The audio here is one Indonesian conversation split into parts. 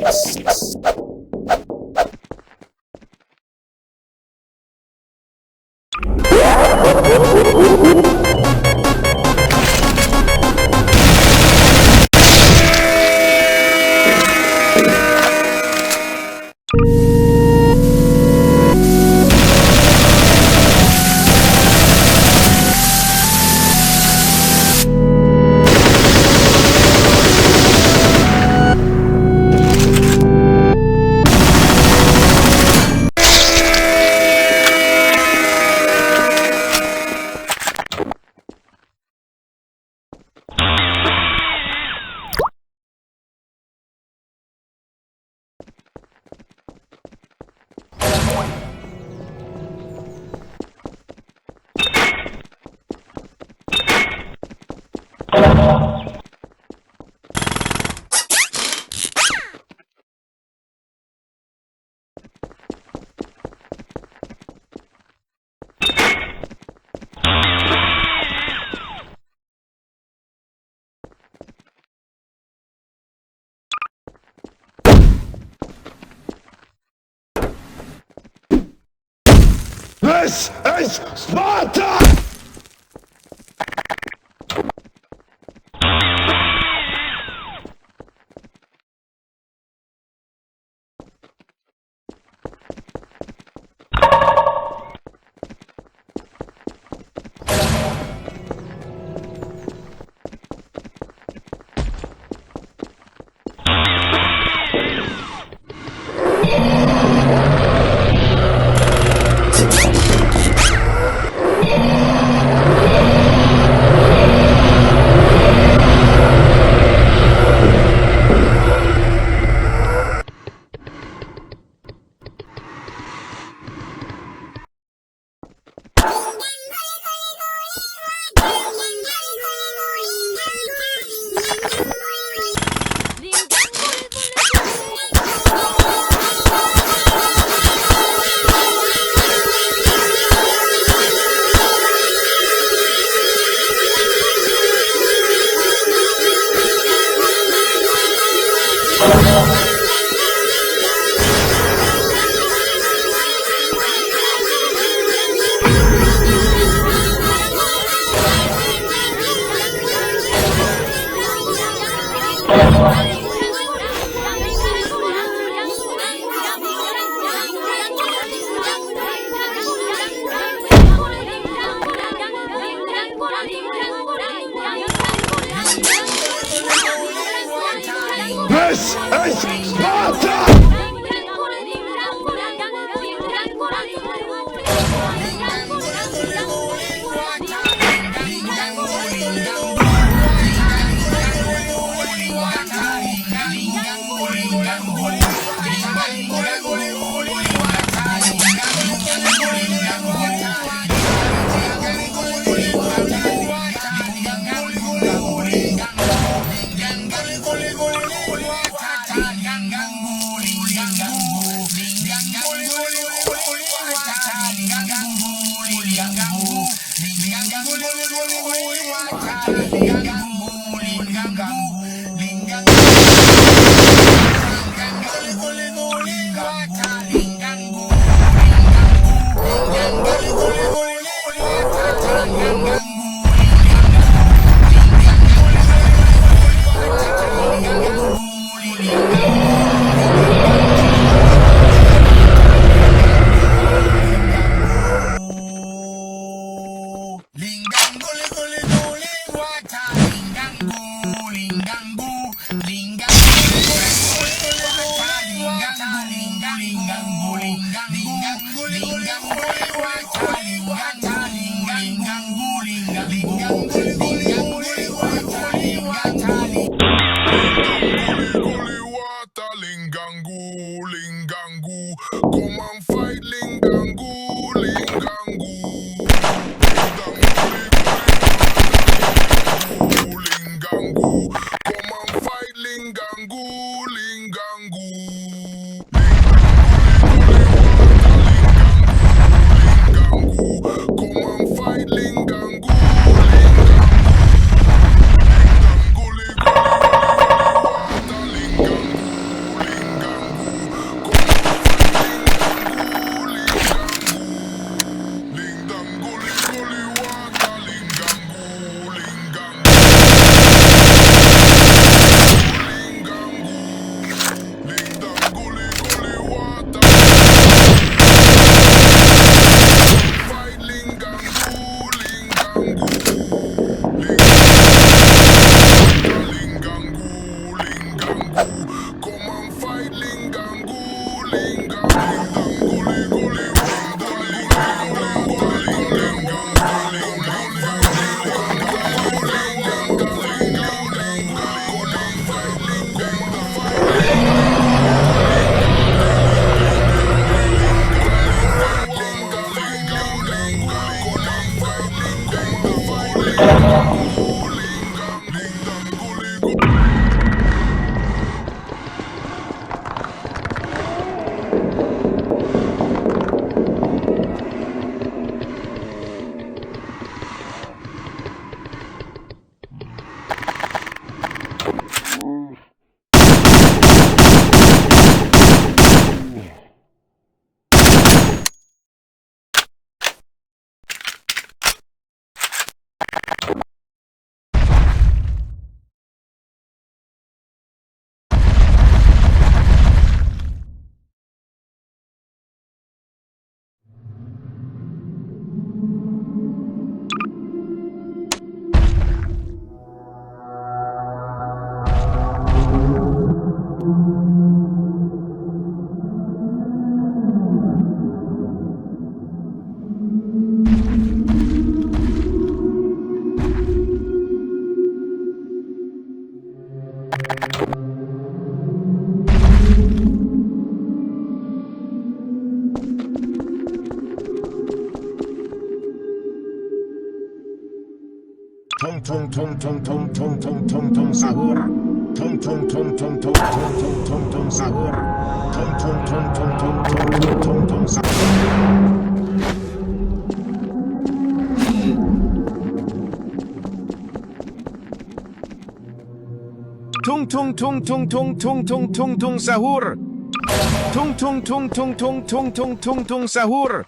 This is Sparta! This is Sparta! Come and fight Lingangu, Lingangu. Lingangu, come and fight Lingangu, Lingangu. Lingangu, come and fight Lingangu, Lingangu. tung tung tung tung tung tung tung tung sahur. Tung tung tung tung tung tung tung tung tung sahur. Tung tung tung tung tung tung tung tung tung sahur. Tung tung tung tung tung tung tung tung tung sahur. Tung tung tung tung tung tung tung tung tung sahur.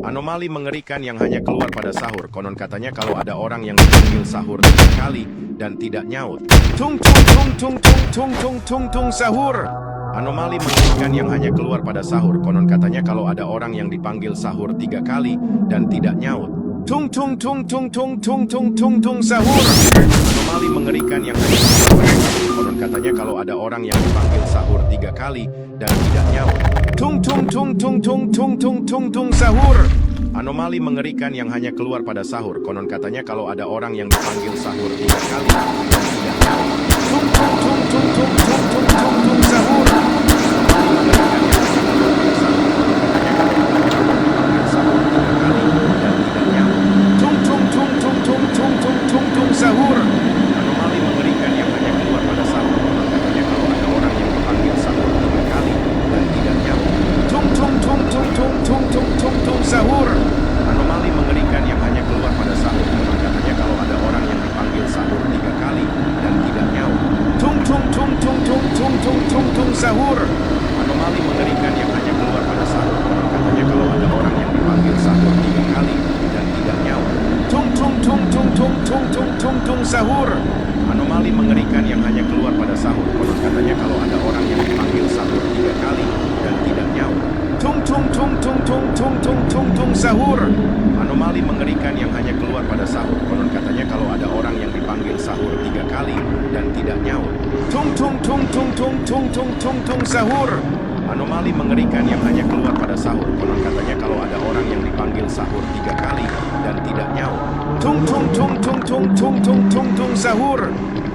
Anomali mengerikan yang hanya keluar pada sahur. Konon katanya kalau ada orang yang dipanggil sahur 3 kali dan tidak nyaut. Tung tung tung tung tung tung tung tung tung sahur. Anomali mengerikan yang hanya keluar pada sahur. Konon katanya kalau ada orang yang dipanggil sahur 3 kali dan tidak nyaut. Tung tung tung tung tung tung tung tung tung sahur. Anomali mengerikan yang hanya keluar pada sahur. Konon katanya kalau ada orang yang dipanggil sahur 3 kali dan tidak nyaut. Tung tung tung tung tung tung tung tung tung sahur. Anomali mengerikan yang hanya keluar pada sahur. Konon katanya kalau ada orang yang dipanggil sahur 3 kali dan tidak nyaut. Tung tung tung tung tung tung tung tung tung sahur. Anomali mengerikan yang hanya keluar pada sahur. Konon katanya kalau ada orang yang dipanggil sahur 3 kali dan tidak nyaut. Tung tung tung tung tung tung tung tung tung sahur. Anomali mengerikan yang hanya keluar pada sahur. Konon katanya kalau ada orang yang dipanggil sahur 3 kali dan tidak nyaut. Tung tung tung tung tung tung tung tung tung sahur. Anomali mengerikan yang hanya keluar pada sahur. Konon katanya kalau ada orang yang dipanggil sahur 3 kali dan tidak nyaut. Tung tung tung tung tung tung tung tung tung sahur. Anomali mengerikan yang hanya keluar pada sahur. Konon katanya kalau ada orang yang dipanggil sahur 3 kali dan tidak nyaut. Tung tung tung tung tung tung tung tung tung sahur. Anomali mengerikan yang hanya keluar pada sahur. Konon katanya kalau ada orang yang dipanggil sahur 3 kali dan tidak nyaut. Tung tung tung tung tung tung tung tung tung sahur. Anomali mengerikan yang hanya keluar pada sahur. Konon katanya kalau ada orang yang dipanggil sahur 3 kali dan tidak nyaut. Tung tung tung tung tung tung tung tung tung sahur.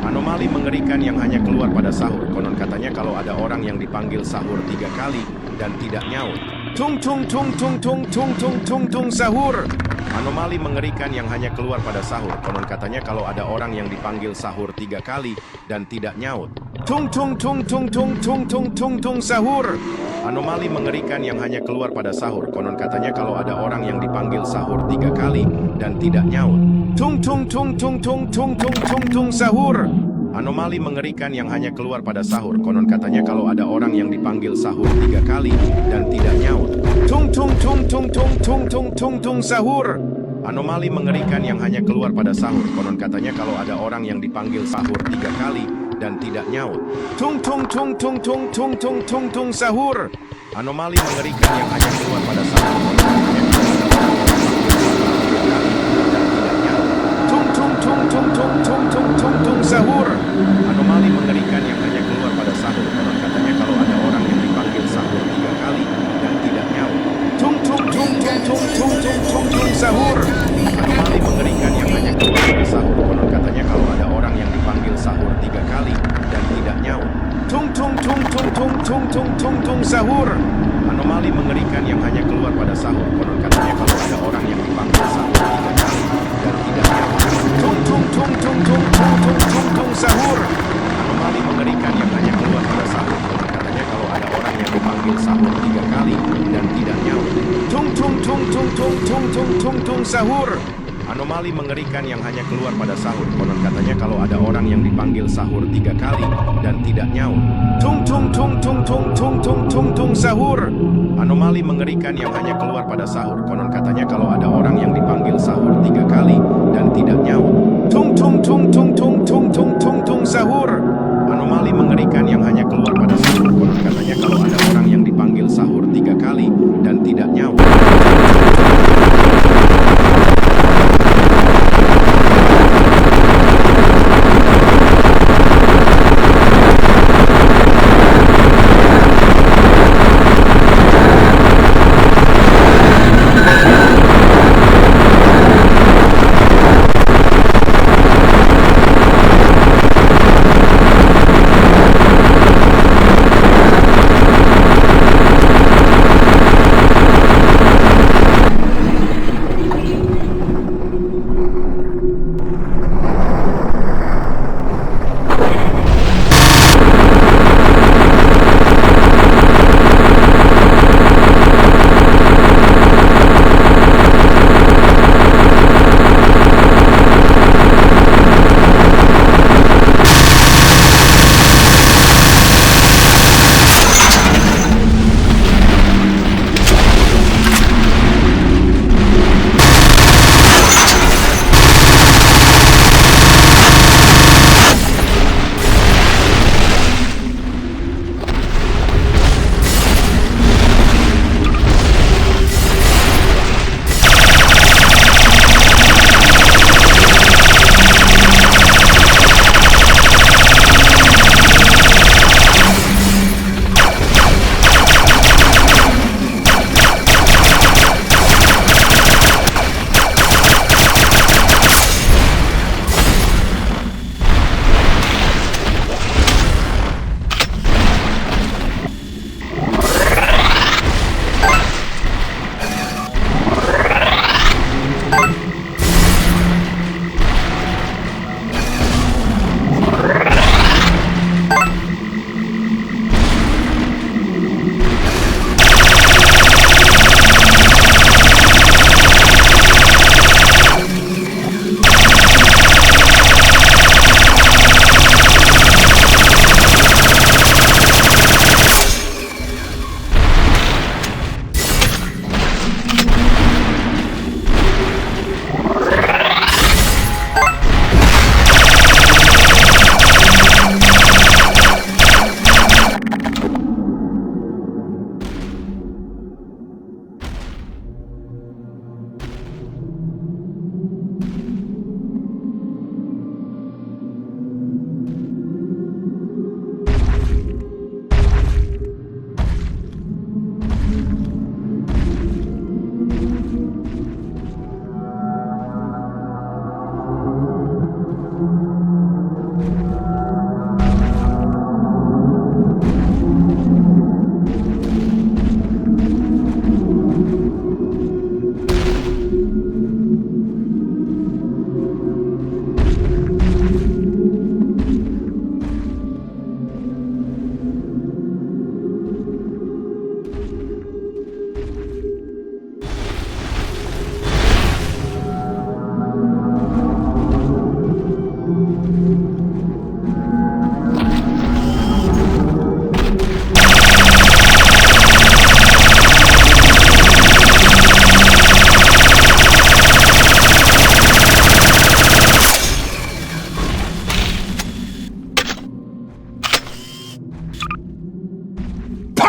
Anomali mengerikan yang hanya keluar pada sahur. Konon katanya kalau ada orang yang dipanggil sahur 3 kali dan tidak nyaut. Tung tung tung tung tung tung tung tung tung sahur. Anomali mengerikan yang hanya keluar pada sahur. Konon katanya kalau ada orang yang dipanggil sahur 3 kali dan tidak nyaut. Tung tung tung tung tung tung tung tung tung sahur. Anomali mengerikan yang hanya keluar pada sahur. Konon katanya kalau ada orang yang dipanggil sahur 3 kali dan tidak nyaut. Tung tung tung tung tung tung tung tung tung sahur. Anomali mengerikan yang hanya keluar pada sahur. Konon katanya kalau ada orang yang dipanggil sahur 3 kali dan tidak nyaut. Tung tung tung tung tung tung tung tung tung sahur. Anomali mengerikan yang hanya keluar pada sahur. Konon katanya kalau ada orang yang dipanggil sahur 3 kali dan tidak nyaut. Tung tung tung tung tung tung tung tung tung sahur. Anomali mengerikan yang hanya keluar pada sahur. Konon katanya kalau ada orang yang dipanggil sahur 3 kali dan tidak nyaut. Tung tung tung tung tung tung tung tung tung sahur. Anomali mengerikan yang hanya keluar pada sahur. Konon katanya kalau ada orang yang dipanggil sahur 3 kali dan tidak nyaut. Tung tung tung tung tung tung tung tung tung sahur. Anomali mengerikan yang hanya keluar pada sahur. Konon katanya kalau ada orang yang dipanggil sahur 3 kali dan tidak nyaut. Tung tung tung tung tung tung tung tung tung sahur. Anomali mengerikan yang hanya keluar pada sahur. Konon katanya kalau ada orang yang dipanggil sahur 3 kali dan tidak nyaut. Tung tung tung tung tung tung tung tung tung sahur. Anomali mengerikan yang hanya keluar pada sahur. Konon katanya kalau ada orang yang dipanggil sahur 3 kali dan tidak nyaut. Tung tung tung tung tung tung tung tung tung sahur. Anomali mengerikan yang hanya keluar pada sahur. Konon katanya kalau ada orang yang dipanggil sahur 3 kali dan tidak nyaut. Tung tung tung tung tung tung tung tung tung sahur. Anomali mengerikan yang hanya keluar pada sahur. Konon katanya kalau ada orang yang dipanggil sahur 3 kali dan tidak nyaut.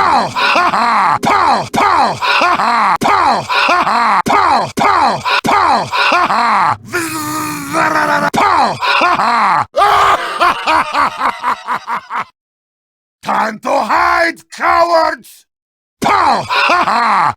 Pow! Ha ha! Pow! Pow! Ha ha! Pow! Ha ha! Pow! Pow! Pow! Ha ha! Pow! Ha ha! Time to hide, cowards! Pow! Ha ha!